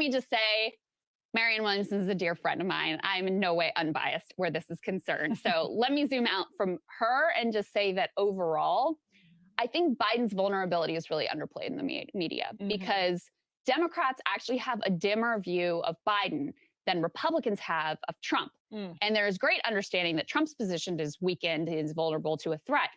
me just say, Marianne Williamson is a dear friend of mine. I'm in no way unbiased where this is concerned. So let me zoom out from her and just say that overall, I think Biden's vulnerability is really underplayed in the media because Democrats actually have a dimmer view of Biden than Republicans have of Trump. And there is great understanding that Trump's position is weakened, is vulnerable to a threat.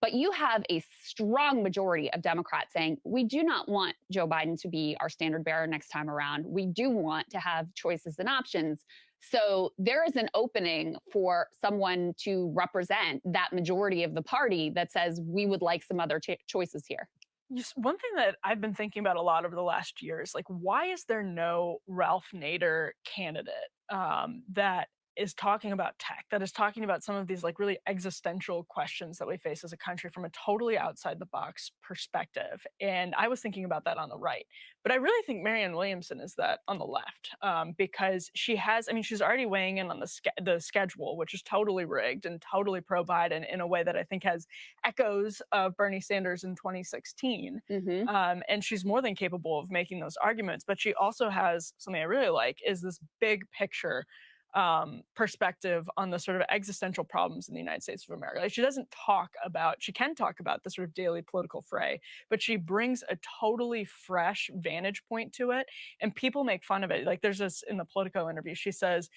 But you have a strong majority of Democrats saying, we do not want Joe Biden to be our standard bearer next time around. We do want to have choices and options. So there is an opening for someone to represent that majority of the party that says we would like some other choices here. Just one thing that I've been thinking about a lot over the last year is like, why is there no Ralph Nader candidate that is talking about tech, that is talking about some of these like really existential questions that we face as a country from a totally outside the box perspective? And I was thinking about that on the right, but I really think Marianne Williamson is that on the left, because she has, I mean, she's already weighing in on the schedule, which is totally rigged and totally pro-Biden in a way that I think has echoes of Bernie Sanders in 2016. And she's more than capable of making those arguments, but she also has something I really like is this big picture perspective on the sort of existential problems in the United States of America. Like, she can talk about the sort of daily political fray, but she brings a totally fresh vantage point to it, and people make fun of it. Like, there's this in the Politico interview, she says,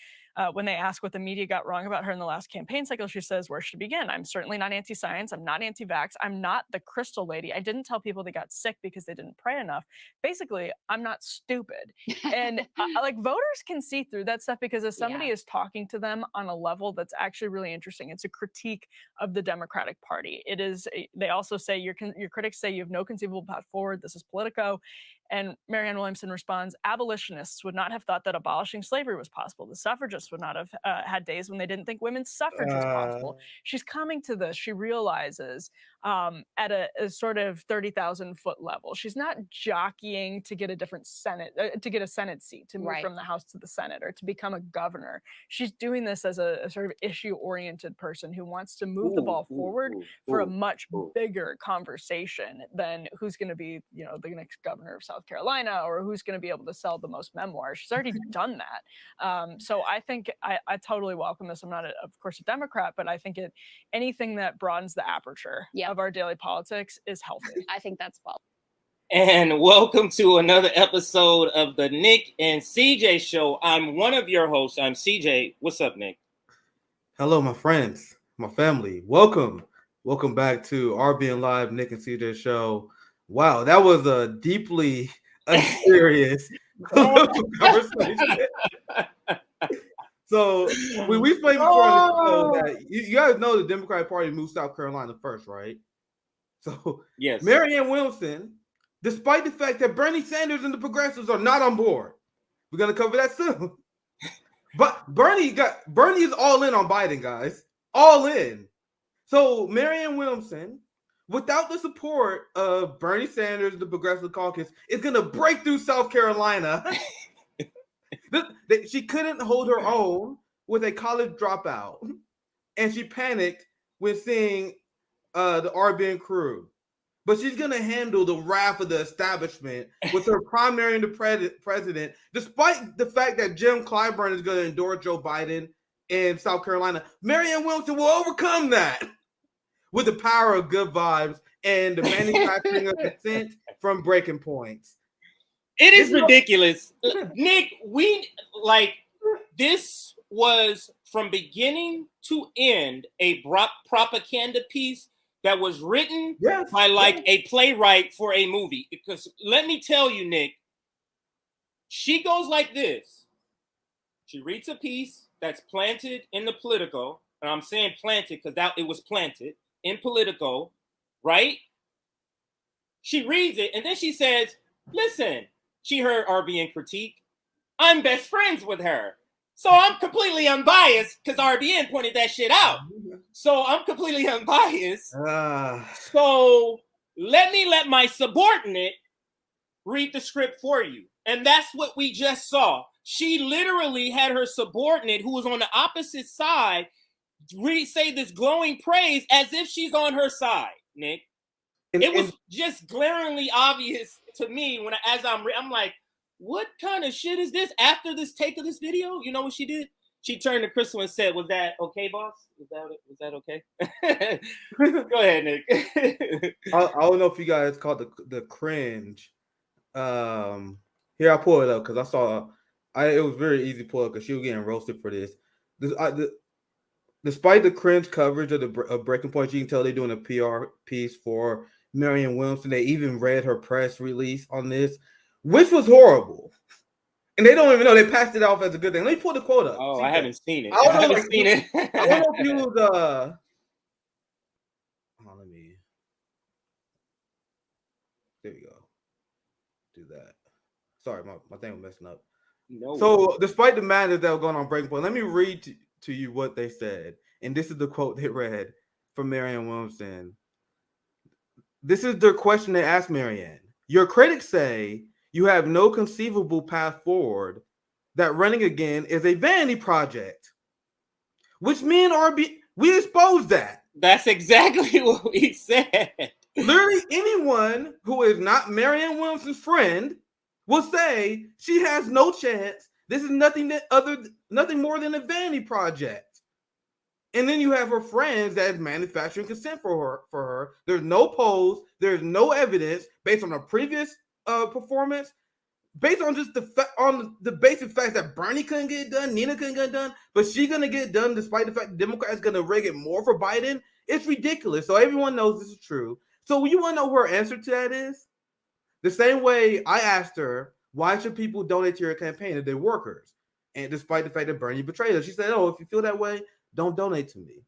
when they ask what the media got wrong about her in the last campaign cycle, she says, where should she begin? I'm certainly not anti-science. I'm not anti-vax. I'm not the Krystal lady. I didn't tell people they got sick because they didn't pray enough. Basically, I'm not stupid. And like, voters can see through that stuff because as somebody is talking to them on a level that's actually really interesting, it's a critique of the Democratic Party. It is, they also say, your critics say you have no conceivable path forward. This is Politico. And Marianne Williamson responds, abolitionists would not have thought that abolishing slavery was possible. The suffragists would not have had days when they didn't think women's suffrage was possible. She's coming to this, she realizes, at a sort of 30,000 foot level. She's not jockeying to get a different Senate, to get a Senate seat, to move from the House to the Senate, or to become a governor. She's doing this as a sort of issue-oriented person who wants to move the ball forward for a much bigger conversation than who's going to be, the next governor of South Carolina, or who's going to be able to sell the most memoirs. She's already done that. So I think I totally welcome this. I'm not, of course, a Democrat, but I think anything that broadens the aperture of our daily politics is healthy. I think that's well. And welcome to another episode of the Nick and CJ Show. I'm one of your hosts. I'm CJ. What's up, Nick? Hello, my friends, my family. Welcome back to RBN Live, Nick and CJ Show. Wow, that was a deeply unserious conversation. So we explained before on the show that you guys know the Democratic Party moved South Carolina first, right? So yes, Marianne Williamson, despite the fact that Bernie Sanders and the progressives are not on board, we're gonna cover that soon. But Bernie is all in on Biden, guys, all in. So Marianne Williamson, without the support of Bernie Sanders, the Progressive Caucus, is gonna break through South Carolina. She couldn't hold her own with a college dropout, and she panicked when seeing the RBN crew. But she's going to handle the wrath of the establishment with her primary and the president, despite the fact that Jim Clyburn is going to endorse Joe Biden in South Carolina. Marianne Williamson will overcome that with the power of good vibes and the manufacturing of consent from breaking points. It is ridiculous. Nick, this was from beginning to end a propaganda piece that was written by a playwright for a movie. Because let me tell you, Nick, she goes like this. She reads a piece that's planted in the Politico, and I'm saying planted because it was planted in Politico, right? She reads it, and then she says, listen, she heard RBN critique. I'm best friends with her. So I'm completely unbiased because RBN pointed that shit out. So I'm completely unbiased. So let my subordinate read the script for you. And that's what we just saw. She literally had her subordinate, who was on the opposite side, say this glowing praise as if she's on her side, Nick. It was just glaringly obvious to me I'm like, what kind of shit is this? After this take of this video, you know what she did? She turned to Krystal and said, "Was that okay, boss? Was that okay?" Go ahead, Nick. I don't know if you guys caught the cringe. Here, I pull it up because I saw. It was very easy to pull up because she was getting roasted for this. Despite the cringe coverage of Breaking Point, you can tell they're doing a PR piece for Marianne Williamson. They even read her press release on this, which was horrible. And they don't even know. They passed it off as a good thing. Let me pull the quote up. Oh, I haven't seen it. I haven't seen it. I don't know if you was let me. There we go. Do that. Sorry, my thing was messing up. No. So, despite the madness that was going on Breaking Point, let me read to you what they said. And this is the quote they read from Marianne Williamson. This is their question they asked Marianne. Your critics say you have no conceivable path forward, that running again is a vanity project. Which me and RB, we exposed that. That's exactly what we said. Literally anyone who is not Marianne Williamson's friend will say she has no chance. This is nothing more than a vanity project. And then you have her friends that is manufacturing consent for her. There's no polls. There's no evidence based on her previous performance, based on just the basic fact that Bernie couldn't get it done, Nina couldn't get it done, but she's gonna get it done despite the fact the Democrats gonna rig it more for Biden. It's ridiculous. So everyone knows this is true. So you want to know what her answer to that is? The same way I asked her, why should people donate to your campaign if they're workers? And despite the fact that Bernie betrayed her, she said, "Oh, if you feel that way, don't donate to me."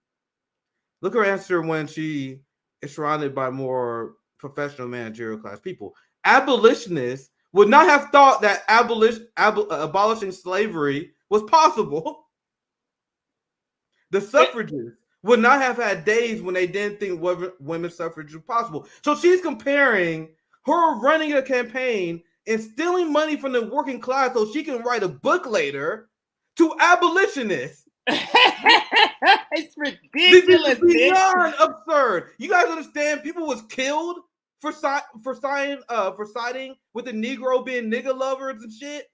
Look her answer when she is surrounded by more professional managerial class people. Abolitionists would not have thought that abolishing slavery was possible. The suffragists would not have had days when they didn't think women's suffrage was possible. So she's comparing her running a campaign and stealing money from the working class so she can write a book later to abolitionists. It's ridiculous. This is beyond absurd. You guys understand? People was killed for siding with the Negro being nigga lovers and shit.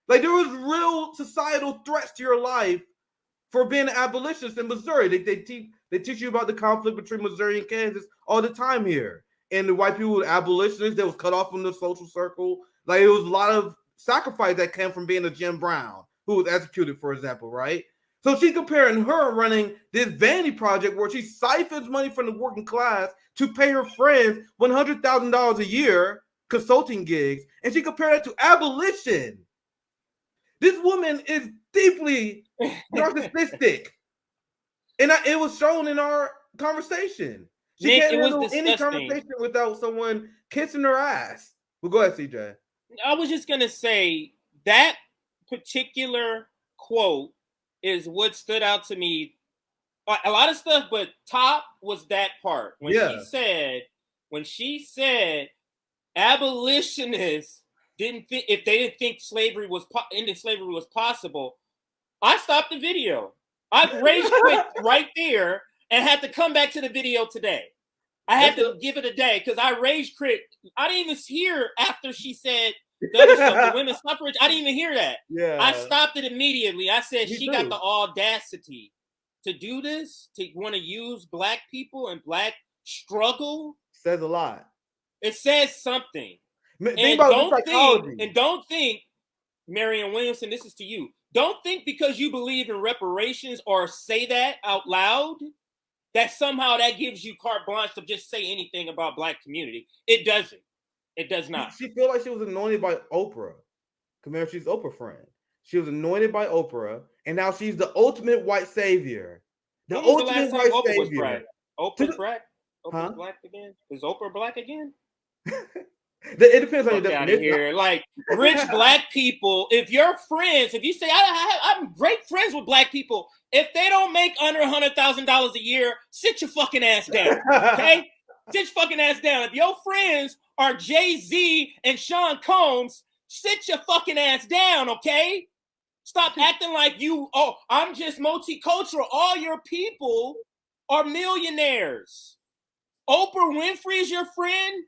Like there was real societal threats to your life for being an abolitionist in Missouri. They teach you about the conflict between Missouri and Kansas all the time here. And the white people were abolitionists. They was cut off from the social circle. Like it was a lot of sacrifice that came from being a Jim Brown who was executed, for example, right? So she's comparing her running this vanity project where she siphons money from the working class to pay her friends $100,000 a year consulting gigs, and she compared that to abolition. This woman is deeply narcissistic, and it was shown in our conversation. She Nick, can't handle any conversation without someone kissing her ass. Well, go ahead, CJ. I was just gonna say that particular quote is what stood out to me. A lot of stuff, but top was that part when she said abolitionists didn't think, if they didn't think ending slavery was possible. I stopped the video. I rage quit right there and had to come back to the video today. I had to give it a day because I rage quit. I didn't even hear after she said the other stuff, the women's suffrage. I didn't even hear that. Yeah. I stopped it immediately. I said she got the audacity to do this, to want to use black people and black struggle. Says a lot. It says something. And don't think, Marianne Williamson, this is to you. Don't think because you believe in reparations or say that out loud that somehow that gives you carte blanche to just say anything about black community. It doesn't. It does not. She felt like she was anointed by Oprah. Remember, she's Oprah's friend. She was anointed by Oprah, and now she's the ultimate white savior. The ultimate white savior. Oprah's black. Oprah's black again. Is Oprah black again? It depends on your definition. Here. Like rich black people, if you're friends, if you say I'm great friends with black people, if they don't make under $100,000 a year, sit your fucking ass down. Okay? Sit your fucking ass down. If your friends are Jay-Z and Sean Combs, sit your fucking ass down, okay? Stop acting like I'm just multicultural. All your people are millionaires. Oprah Winfrey is your friend?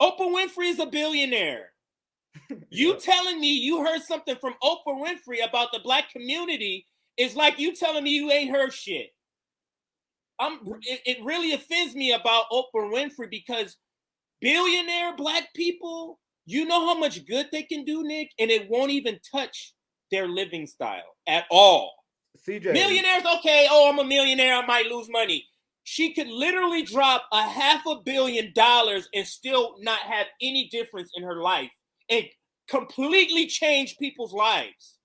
Oprah Winfrey is a billionaire. You telling me you heard something from Oprah Winfrey about the Black community is like you telling me you ain't heard shit. It really offends me about Oprah Winfrey because billionaire Black people, you know how much good they can do, Nick, and it won't even touch their living style at all. CJ. Millionaires, okay, oh, I'm a millionaire, I might lose money. She could literally drop $500 million and still not have any difference in her life and completely change people's lives.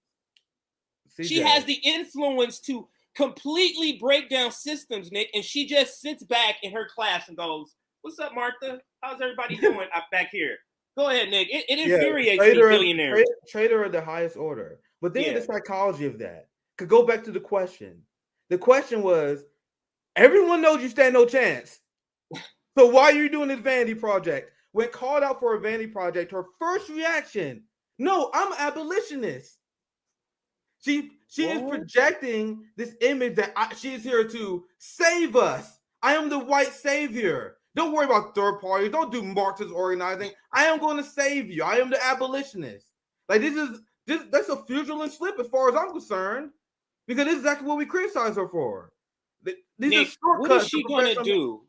CJ. She has the influence to completely break down systems, Nick, and she just sits back in her class and goes, "What's up, Martha? How's everybody doing up back here?" Go ahead, Nick. It infuriates me, billionaires. Trader of the highest order. But then the psychology of that could go back to the question. The question was, everyone knows you stand no chance. So why are you doing this vanity project? When called out for a vanity project, her first reaction, no, I'm an abolitionist. She is projecting this image that she is here to save us. I am the white savior. Don't worry about third parties. Don't do Marxist organizing. I am going to save you. I am the abolitionist. Like that's a fraudulent slip as far as I'm concerned, because this is exactly what we criticize her for. Nick, what is she going to do?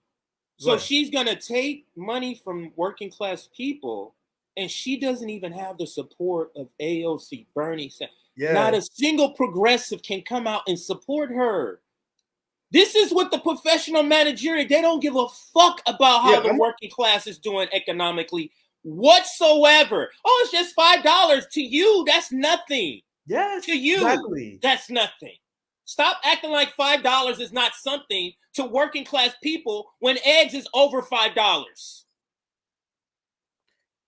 So she's going to take money from working class people, and she doesn't even have the support of AOC, Bernie Sanders. Yeah. Not a single progressive can come out and support her. This is what the professional managerial, they don't give a fuck about how the working class is doing economically whatsoever. Oh, it's just $5 to you. That's nothing. Yes, to you, exactly. That's nothing. Stop acting like $5 is not something to working class people when eggs is over $5.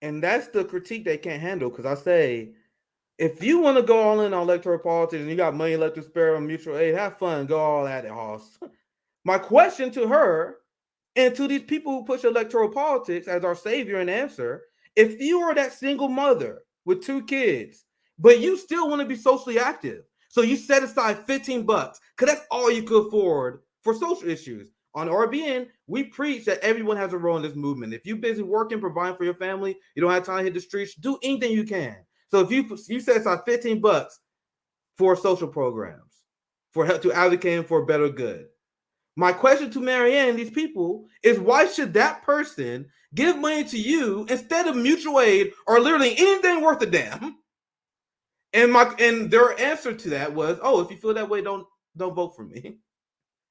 And that's the critique they can't handle, because I say, if you want to go all in on electoral politics and you got money left to spare on mutual aid, have fun, go all at it, Hoss. My question to her and to these people who push electoral politics as our savior and answer, if you are that single mother with 2 kids, but you still want to be socially active, so you set aside $15 because that's all you could afford for social issues. On RBN, we preach that everyone has a role in this movement. If you're busy working, providing for your family, you don't have time to hit the streets, do anything you can. So if you set aside $15 for social programs, to advocating for a better good. My question to Marianne and these people is, why should that person give money to you instead of mutual aid or literally anything worth a damn? And their answer to that was, oh, if you feel that way, don't vote for me.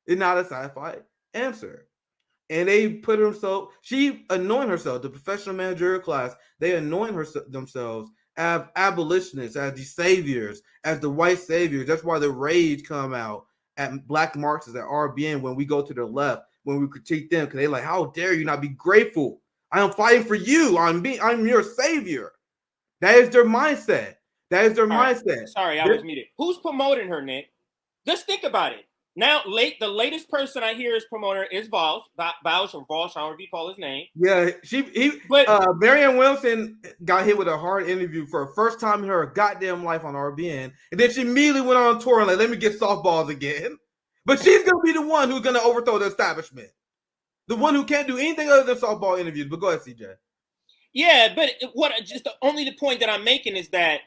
It's not a sci-fi answer. And they put she anointed herself, the professional managerial class, they anoint themselves as abolitionists, as the saviors, as the white saviors. That's why the rage come out at Black Marxists at RBN when we go to the left, when we critique them, because they're like, how dare you not be grateful? I am fighting for you. I'm your savior. That is their mindset. That is their mindset. Sorry, I was muted. Who's promoting her, Nick? Just think about it. Now, the latest person I hear is promoter is Vaush, or Vaush, however you call his name. Yeah, Marianne Williamson got hit with a hard interview for the first time in her goddamn life on RBN, and then she immediately went on tour and like, let me get softballs again. But she's gonna be the one who's gonna overthrow the establishment, the one who can't do anything other than softball interviews. But go ahead, CJ. Yeah, but the point that I'm making is that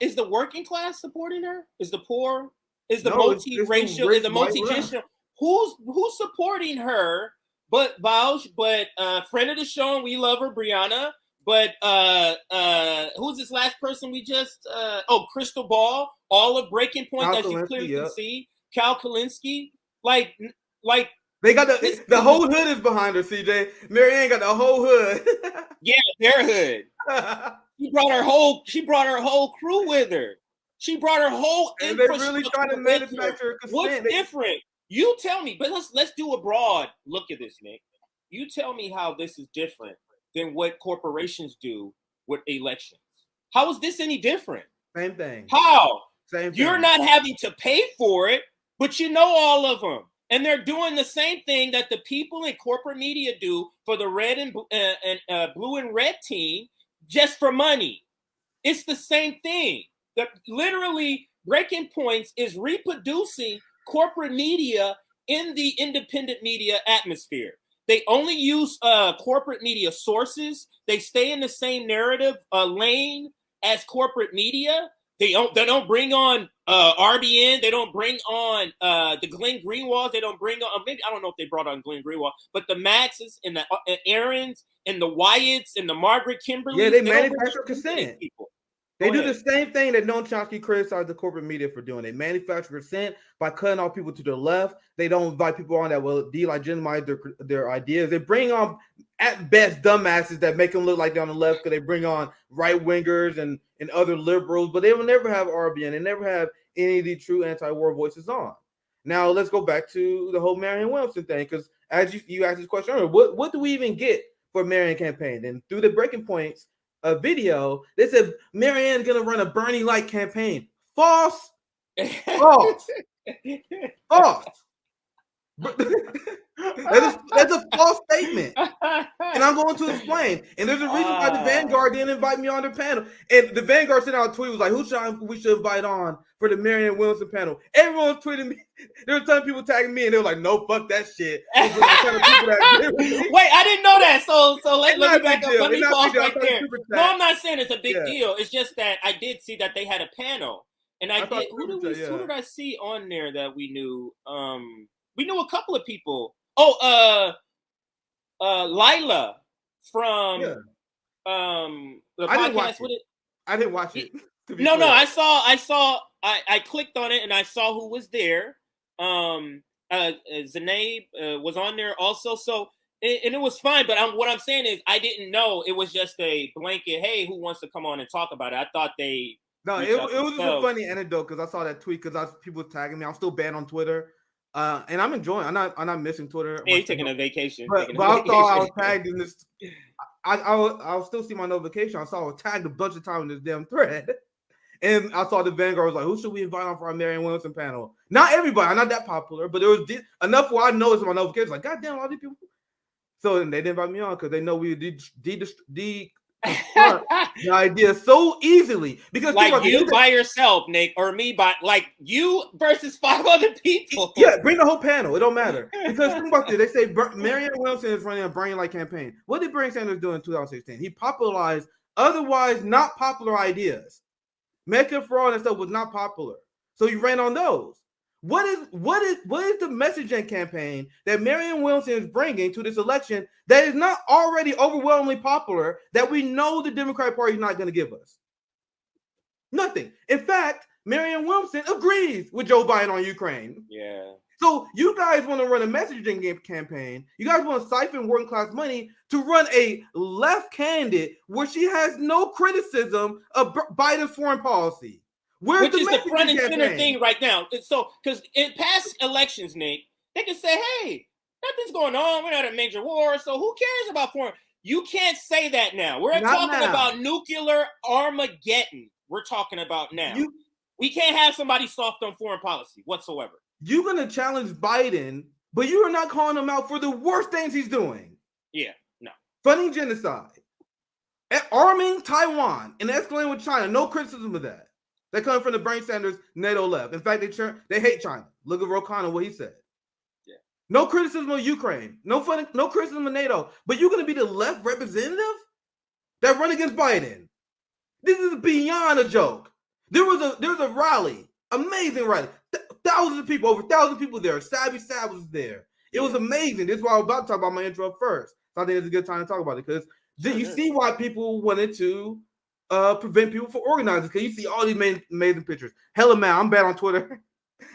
is the working class supporting her? Is the poor? Is the multiracial, is the multigenerational? Who's supporting her? But Vaush, but friend of the show, and we love her, Brianna. But who's this last person we just? Krystal Ball. All of Breaking Point, as you clearly can see. Cal Kalinske, like they got the whole hood is behind her. CJ, Marianne got the whole hood. Yeah, their hood. She brought her whole crew with her. She brought her whole infrastructure. And they're really trying to manufacture consent. What's different? You tell me. But let's do a broad look at this, Nick. You tell me how this is different than what corporations do with elections. How is this any different? Same thing. How? Same thing. You're not having to pay for it, but you know all of them. And they're doing the same thing that the people in corporate media do for the red and blue and red team just for money. It's the same thing. Literally, Breaking Points is reproducing corporate media in the independent media atmosphere. They only use corporate media sources. They stay in the same narrative lane as corporate media. They don't bring on RBN. They don't bring on the Glenn Greenwalds. They don't bring on, maybe, I don't know if they brought on Glenn Greenwald, but the Maxes and the Aarons and the Wyatts and the Margaret Kimberleys. Yeah, they manufacture consent. They do the same thing that Noam Chomsky criticized the corporate media for doing. They manufacture consent by cutting off people to the left. They don't invite people on that will delegitimize their ideas. They bring on, at best, dumbasses that make them look like they're on the left because they bring on right-wingers and other liberals, but they will never have RBN. They never have any of the true anti-war voices on. Now, let's go back to the whole Marianne Williamson thing, because as you asked this question earlier, what do we even get for Marianne campaign? And through the breaking points, a video, they said Marianne's gonna run a Bernie-like campaign. False. False. False. That's a false statement. And I'm going to explain. And there's a reason why the Vanguard didn't invite me on their panel. And the Vanguard sent out a tweet, was like, we should invite on for the Marianne Williamson panel. Everyone was tweeting me. There were a ton of people tagging me, and they were like, no, fuck that shit. Wait, I didn't know that. So let me back up. Let me pause right there. No, I'm not saying it's a big deal. It's just that I did see that they had a panel. And who did I see on there that we knew? We knew a couple of people. Lila from the podcast. I didn't watch it. No, I clicked on it and I saw who was there. Zainab was on there also. So, and it was fine. But what I'm saying is, I didn't know it was just a blanket. Hey, who wants to come on and talk about it? I thought they. No, it was just a funny anecdote because I saw that tweet because people tagging me. I'm still banned on Twitter. And I'm enjoying. I'm not missing Twitter. Yeah, you're taking a vacation. But I thought I was tagged in this. I'll still see my notification. I saw I was tagged a bunch of times in this damn thread, and I saw the Vanguard was like, "Who should we invite on for our Marianne Williamson panel?" Not everybody. I'm not that popular, but there was enough where I noticed my notifications. Like, God damn, all these people. So they didn't invite me on because they know we the idea so easily because like you by yourself, Nick, or me by like you versus 5 other people. Yeah, bring the whole panel. It don't matter because think about this. They say Marianne Williamson is running a Bernie-like campaign. What did Bernie Sanders do in 2016? He popularized otherwise not popular ideas. Medicare for all and stuff was not popular, so he ran on those. What is the messaging campaign that Marianne Williamson is bringing to this election that is not already overwhelmingly popular that we know the Democratic Party is not going to give us? Nothing. In fact, Marianne Williamson agrees with Joe Biden on Ukraine. Yeah. So you guys want to run a messaging campaign. You guys want to siphon working class money to run a left candidate where she has no criticism of Biden's foreign policy. Which is the front and center thing right now. So, because in past elections, Nick, they can say, hey, nothing's going on. We're not in a major war. So who cares about foreign? You can't say that now. We're talking about nuclear Armageddon. We're talking about now. We can't have somebody soft on foreign policy whatsoever. You're going to challenge Biden, but you are not calling him out for the worst things he's doing. Yeah, no. Funding genocide. Arming Taiwan and escalating with China. No criticism of that. They come from the Bernie Sanders NATO left. In fact, they hate China. Look at Ro Khanna, what he said. Yeah. No criticism of Ukraine. No criticism of NATO. But you're going to be the left representative that run against Biden. This is beyond a joke. There was a rally, amazing rally. Thousands of people, over 1,000 people there. Savvy Sav was there. It was amazing. This is why I was about to talk about my intro first. So I think it's a good time to talk about it because you see why people wanted to prevent people from organizing because you see all these amazing pictures. Hella man, I'm bad on Twitter.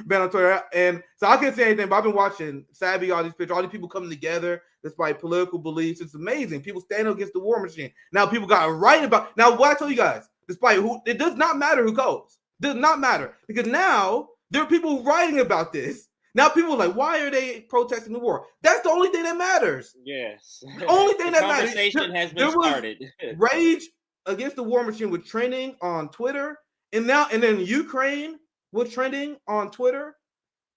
And so I can't say anything, but I've been watching Savvy, all these pictures, all these people coming together despite political beliefs. It's amazing. People standing against the war machine. Now people got right about now what I told you guys, despite who it does not matter who goes. It does not matter. Because now there are people writing about this. Now people are like, why are they protesting the war? That's the only thing that matters. Yes. The only thing that matters. Conversation has been started. Rage against the war machine was trending on Twitter, and then Ukraine was trending on Twitter,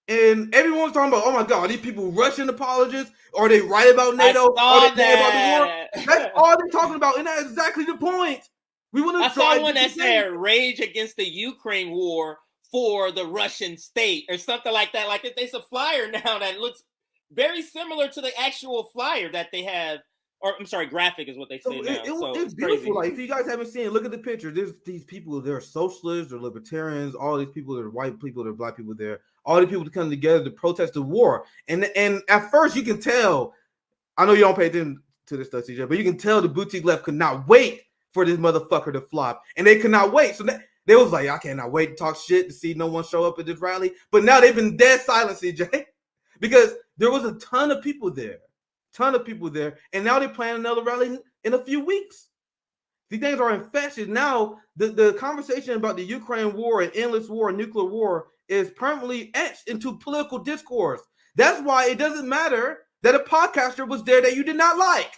and everyone's talking about, oh my God, are these people Russian apologists? Are they right about NATO? Are they right about the war? That's all they're talking about, and that's exactly the point. We want to. I saw one that said rage against the Ukraine war for the Russian state or something like that. Like there's a flyer now that looks very similar to the actual flyer that they have. Or I'm sorry, graphic is what they say now. It's beautiful. Like, if you guys haven't seen it, look at the picture. There's these people. They're socialists, they're libertarians. All these people, they're white people, they're black people. There, all the people to come together to protest the war. And at first, you can tell. I know you don't pay attention to this stuff, CJ, but you can tell the boutique left could not wait for this motherfucker to flop, and they could not wait. So they was like, I cannot wait to talk shit to see no one show up at this rally. But now they've been dead silent, CJ, because there was a ton of people there. And now they're planning another rally in a few weeks. These things are infectious. Now, the conversation about the Ukraine war and endless war and nuclear war is permanently etched into political discourse. That's why it doesn't matter that a podcaster was there that you did not like.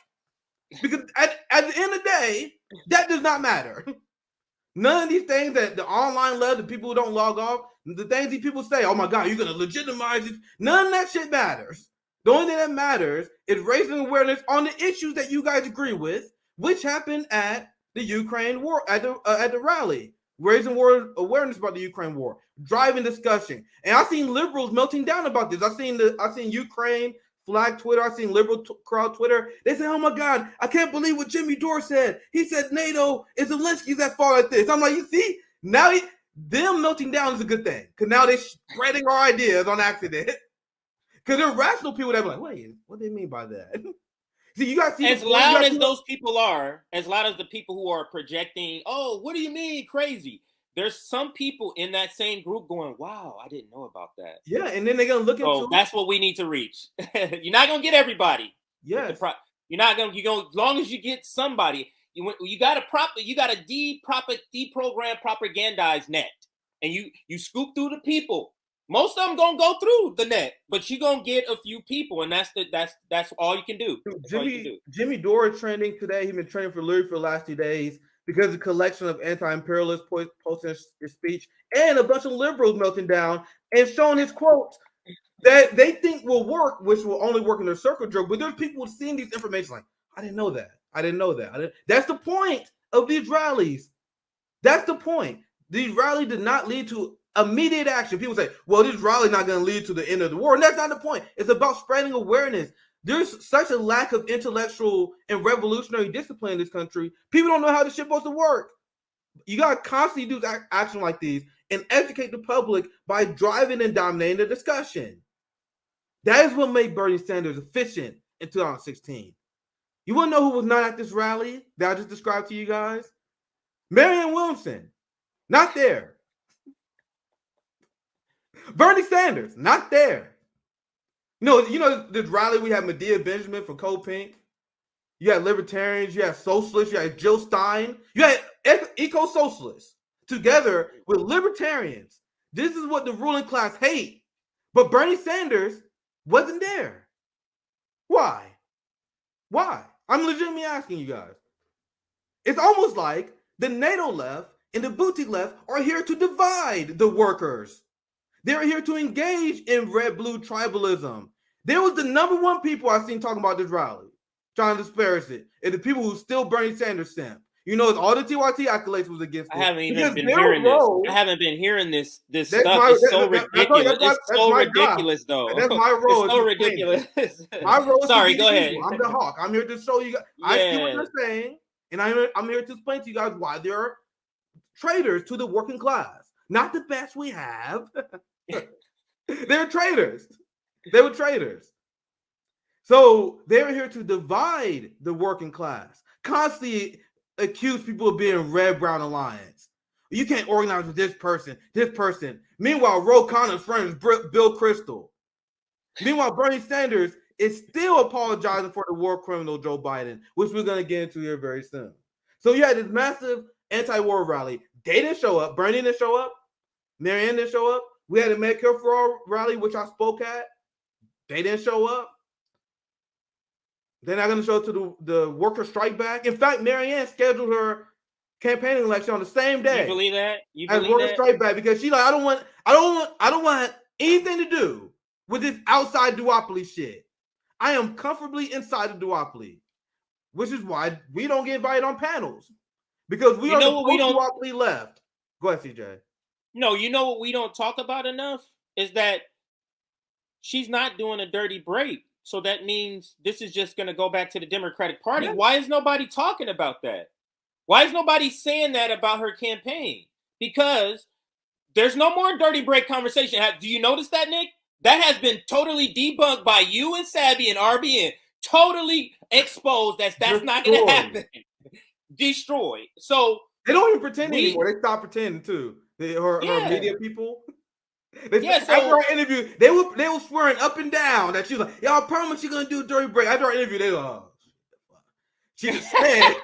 Because at the end of the day, that does not matter. None of these things that the online love, the people who don't log off, the things these people say, oh my God, you're going to legitimize it. None of that shit matters. The only thing that matters is raising awareness on the issues that you guys agree with, which happened at the Ukraine war, at the rally. Raising awareness about the Ukraine war, driving discussion. And I've seen liberals melting down about this. I've seen Ukraine flag Twitter. I've seen liberal crowd Twitter. They say, oh my God, I can't believe what Jimmy Dore said. He said NATO is Zelensky's that far at this. I'm like, you see, now them melting down is a good thing. Because now they're spreading our ideas on accident. Because they're rational people that are like, wait, what do they mean by that? See, you guys see as loud as those people are, as loud as the people who are projecting, oh, what do you mean crazy? There's some people in that same group going, wow, I didn't know about that. Yeah, and then they're gonna look into that's what we need to reach. You're not gonna get everybody. Yes. You're gonna as long as you get somebody, you gotta deprogram propagandize net. And you scoop through the people. Most of them gonna go through the net, but you're gonna get a few people, and that's all you can do. Jimmy Dore is trending today. He's been trending for the last 2 days because of the collection of anti-imperialists posting his speech and a bunch of liberals melting down and showing his quotes that they think will work, which will only work in their circle jerk. But there's people seeing these information like, I didn't know that. That's the point of these rallies. That's the point. These rallies did not lead to immediate action. People say, well, this rally is not going to lead to the end of the war. And that's not the point. It's about spreading awareness. There's such a lack of intellectual and revolutionary discipline in this country. People don't know how this shit supposed to work. You got to constantly do action like these and educate the public by driving and dominating the discussion. That is what made Bernie Sanders efficient in 2016. You want to know who was not at this rally that I just described to you guys? Marianne Williamson, not there. Bernie Sanders, not there. You know this rally we had Medea Benjamin from Code Pink. You had libertarians, you had socialists, you had Jill Stein, you had eco-socialists together with libertarians. This is what the ruling class hate. But Bernie Sanders wasn't there. Why? I'm legitimately asking you guys. It's almost like the NATO left and the boutique left are here to divide the workers. They're here to engage in red-blue tribalism. There was the number one people I've seen talking about this rally, trying to disparage it, and the people who still Bernie Sanders stamp. You know, it's all the TYT accolades was against it. I haven't even been hearing this. I haven't been hearing this stuff. It's so ridiculous. It's so ridiculous, though. That's my role. It's so ridiculous. My role. Sorry, go ahead. I'm the hawk. I'm here to show you guys. I see what you're saying, and I'm here to explain to you guys why there are traitors to the working class. Not the best we have. They're traitors. They were traitors. So they're here to divide the working class. Constantly accuse people of being red-brown alliance. You can't organize with this person. Meanwhile, Ro Connor's friend is Bill Krystal. Meanwhile, Bernie Sanders is still apologizing for the war criminal Joe Biden, which we're going to get into here very soon. So you had this massive anti-war rally. They didn't show up. Bernie didn't show up. Marianne didn't show up. We had a Medicare for All rally, which I spoke at. They didn't show up. They're not going to show up to the worker strike back. In fact, Marianne scheduled her campaigning election on the same day. You believe that? As worker strike back, because she's like, I don't want anything to do with this outside duopoly shit. I am comfortably inside the duopoly, which is why we don't get invited on panels, because we are the duopoly left. Go ahead, CJ. No, you know what we don't talk about enough is that she's not doing a dirty break. So that means this is just going to go back to the Democratic Party. Yeah. Why is nobody talking about that? Why is nobody saying that about her campaign? Because there's no more dirty break conversation. Do you notice that, Nick? That has been totally debunked by you and Sabby and RBN. Totally exposed that's not going to happen. Destroyed. So they don't even pretend anymore. They stop pretending too. Her media people. After our interview, they were swearing up and down that she was like, "Y'all promise you're gonna do a dirty break." After our interview, they were she said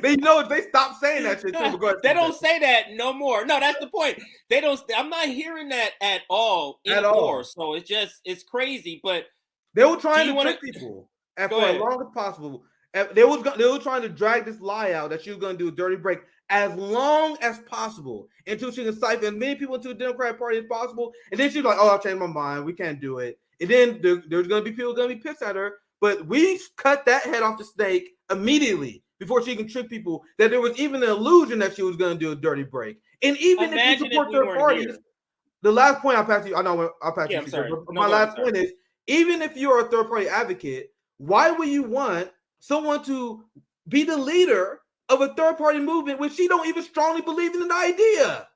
they know if they stop saying that shit too. They don't say that no more. No, that's the point. They don't. I'm not hearing that at all anymore. So it's crazy. But they were trying to trick people for as long as possible. They were trying to drag this lie out that she was going to do a dirty break as long as possible until she can siphon as many people into the Democratic Party as possible. And then she's like, "Oh, I changed my mind. We can't do it." And then there's going to be people going to be pissed at her. But we cut that head off the snake immediatly before she can trick people that there was even an illusion that she was going to do a dirty break. And even if you support third parties, the last point I'll pass to you. I know I'll pass to you. But my last point is, even if you're a third party advocate, why would you want someone to be the leader of a third party movement when she don't even strongly believe in the idea?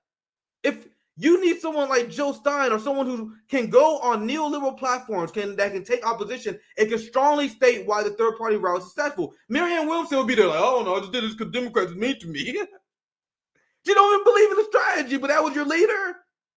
If you need someone like Joe Stein or someone who can go on neoliberal platforms that can take opposition and can strongly state why the third party route is successful. Marianne Williamson would be there like, "Oh no, I just did this because Democrats are mean to me." She don't even believe in the strategy, but that was your leader.